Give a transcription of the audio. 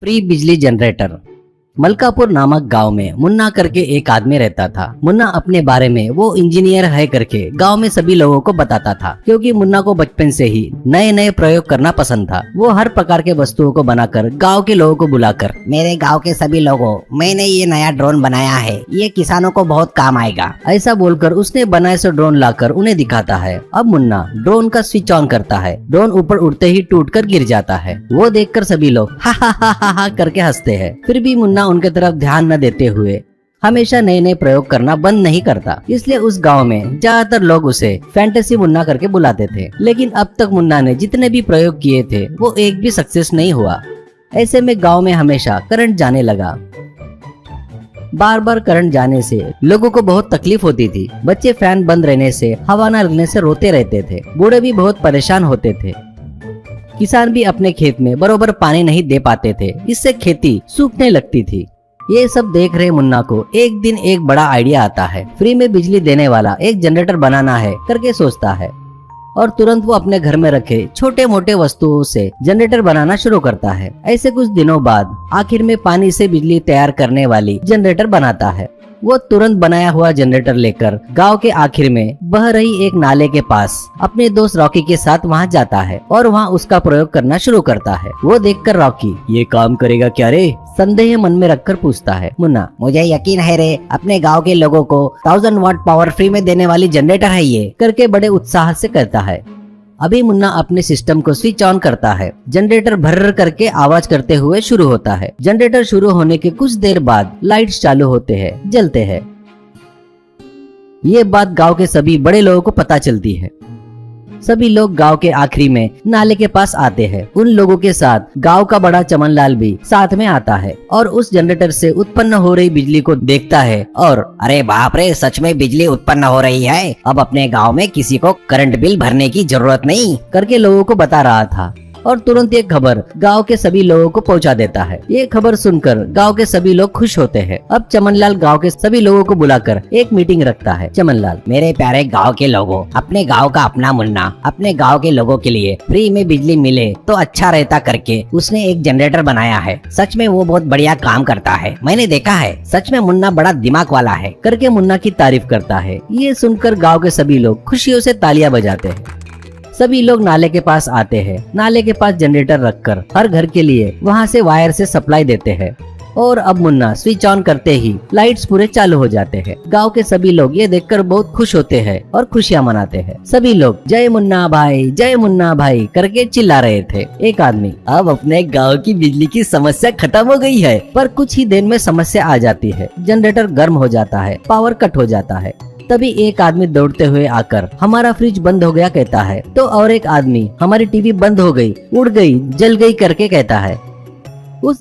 Free बिजली generator. Malkapur नामक गांव में मुन्ना करके एक आदमी रहता था। मुन्ना अपने बारे में वो इंजीनियर है करके गांव में सभी लोगों को बताता था, क्योंकि मुन्ना को बचपन से ही नए नए प्रयोग करना पसंद था। वो हर प्रकार के वस्तुओं को बनाकर गांव के लोगों को बुलाकर, मेरे गांव के सभी लोगों, मैंने ये नया ड्रोन बनाया है, ये किसानों को बहुत काम आएगा, ऐसा बोलकर उसने बनाए से ड्रोन लाकर उन्हें दिखाता है। अब मुन्ना ड्रोन का स्विच ऑन करता है। ड्रोन ऊपर उड़ते ही टूटकर गिर जाता है। वो देखकर सभी लोग हा हा हा हा हा करके हंसते हैं। फिर भी मुन्ना उनके तरफ ध्यान न देते हुए हमेशा नए नए प्रयोग करना बंद नहीं करता। इसलिए उस गांव में ज्यादातर लोग उसे फैंटेसी मुन्ना करके बुलाते थे। लेकिन अब तक मुन्ना ने जितने भी प्रयोग किए थे वो एक भी सक्सेस नहीं हुआ। ऐसे में गांव में हमेशा करंट जाने लगा। बार बार करंट जाने से लोगों को बहुत तकलीफ होती थी। बच्चे फैन बंद रहने से, हवा न लगने से रोते रहते थे। बूढ़े भी बहुत परेशान होते थे। किसान भी अपने खेत में बरोबर पानी नहीं दे पाते थे। इससे खेती सूखने लगती थी। ये सब देख रहे मुन्ना को एक दिन एक बड़ा आइडिया आता है। फ्री में बिजली देने वाला एक जनरेटर बनाना है करके सोचता है और तुरंत वो अपने घर में रखे छोटे मोटे वस्तुओं से जनरेटर बनाना शुरू करता है। ऐसे कुछ दिनों बाद आखिर में पानी से बिजली तैयार करने वाली जनरेटर बनाता है। वो तुरंत बनाया हुआ जनरेटर लेकर गांव के आखिर में बह रही एक नाले के पास अपने दोस्त रॉकी के साथ वहां जाता है और वहां उसका प्रयोग करना शुरू करता है। वो देखकर रॉकी, ये काम करेगा क्या रे? संदेह मन में रखकर पूछता है। मुन्ना, मुझे यकीन है रे, अपने गांव के लोगों को 1000 वाट पावर फ्री में देने वाली जनरेटर है ये, करके बड़े उत्साह से कहता है। अभी मुन्ना अपने सिस्टम को स्विच ऑन करता है। जनरेटर भर्र करके आवाज करते हुए शुरू होता है। जनरेटर शुरू होने के कुछ देर बाद लाइट्स चालू होते हैं, जलते हैं। ये बात गांव के सभी बड़े लोगों को पता चलती है। सभी लोग गांव के आखिरी में नाले के पास आते हैं। उन लोगों के साथ गांव का बड़ा चमनलाल भी साथ में आता है और उस जनरेटर से उत्पन्न हो रही बिजली को देखता है और अरे बाप रे, सच में बिजली उत्पन्न हो रही है। अब अपने गांव में किसी को करंट बिल भरने की जरूरत नहीं, करके लोगों को बता रहा था। और तुरंत ये खबर गांव के सभी लोगों को पहुंचा देता है। ये खबर सुनकर गांव के सभी लोग खुश होते हैं। अब चमनलाल गांव के सभी लोगों को बुलाकर एक मीटिंग रखता है। चमनलाल, मेरे प्यारे गांव के लोगों, अपने गांव का अपना मुन्ना अपने गांव के लोगों के लिए फ्री में बिजली मिले तो अच्छा रहता करके उसने एक जनरेटर बनाया है। सच में वो बहुत बढ़िया काम करता है, मैंने देखा है। सच में मुन्ना बड़ा दिमाग वाला है, करके मुन्ना की तारीफ करता है। ये सुनकर गाँव के सभी लोग खुशियों से तालियां बजाते हैं। सभी लोग नाले के पास आते हैं। नाले के पास जनरेटर रखकर हर घर के लिए वहां से वायर से सप्लाई देते हैं। और अब मुन्ना स्विच ऑन करते ही लाइट्स पूरे चालू हो जाते हैं। गांव के सभी लोग ये देखकर बहुत खुश होते हैं और खुशियां मनाते हैं। सभी लोग जय मुन्ना भाई करके चिल्ला रहे थे। एक आदमी, अब अपने गांव की बिजली की समस्या खत्म हो गई है। पर कुछ ही देर में समस्या आ जाती है। जनरेटर गर्म हो जाता है, पावर कट हो जाता है। तभी एक आदमी दौड़ते हुए आकर हमारा फ्रिज बंद हो गया कहता है। तो और एक आदमी, हमारी टीवी बंद हो गई, उड़ गई, जल गई करके कहता है।